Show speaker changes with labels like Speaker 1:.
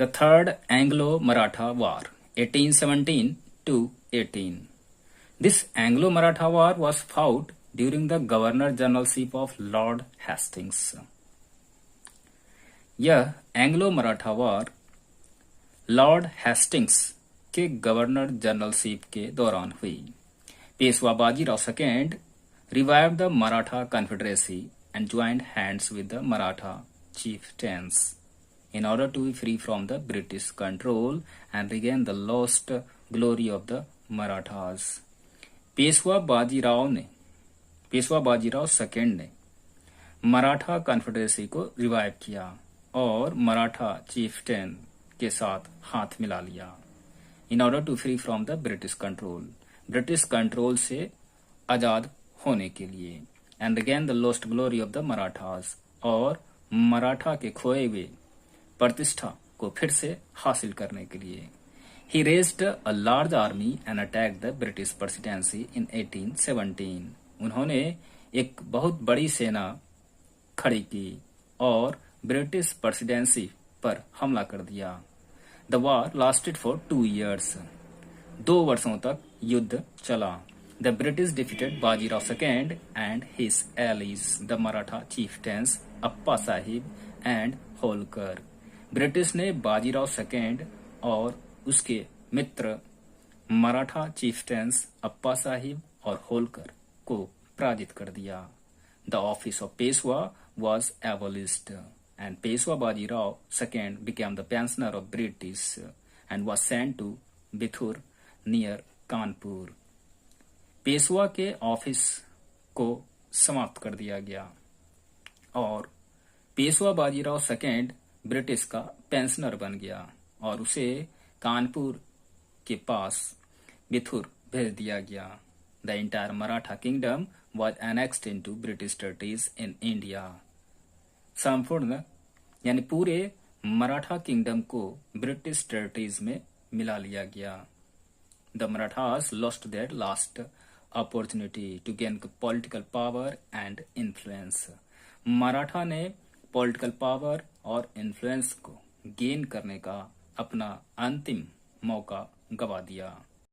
Speaker 1: The Third Anglo-Maratha War, 1817 to 18. This Anglo-Maratha War was fought during the Governor-Generalship of Lord Hastings. यह Anglo Maratha war Lord Hastings के governor generalship के दौरान हुई। Peshwa Bajirao second revived the Maratha Confederacy and joined hands with the Maratha chieftains in order to be free from the British control and regain the lost glory of the Marathas. Peshwa Bajirao second ने Maratha confederacy को revive किया और Maratha Chieftain के साथ हाथ मिला लिया in order to free from the British control से आजाद होने के लिए and again the lost glory of the Marathas और मराठा के खोए हुए प्रतिष्ठा को फिर से हासिल करने के लिए he raised a large army and attack the British presidency in 1817। उन्होंने एक बहुत बड़ी सेना खड़ी की और ब्रिटिश प्रेसिडेंसी पर हमला कर दिया। The war lasted for 2 years। 2 वर्षों तक युद्ध चला। The British defeated Bajirao II and his allies, the Maratha chieftains Appa Sahib and Holkar। British ने बाजीराव सेकेंड और उसके मित्र मराठा चीफटेंस अप्पा साहिब और होलकर को पराजित कर दिया। The office of Peshwa was abolished and Peshwa Bajirao II became the pensioner of British and was sent to Bithur near Kanpur। Peshwa के office को समाप्त कर दिया गया और पेशवा बाजीराव सेकेंड ब्रिटिश का पेंशनर बन गया और उसे कानपुर के पास बिथुर भेज दिया गया। The entire Maratha kingdom was annexed into British territories in India. संपूर्ण यानी पूरे मराठा किंगडम को ब्रिटिश टेरिटरीज में मिला लिया गया। The Marathas lost their last opportunity to gain political power and influence। Maratha ने पॉलिटिकल पावर और इन्फ्लुएंस को गेन करने का अपना अंतिम मौका गवा दिया।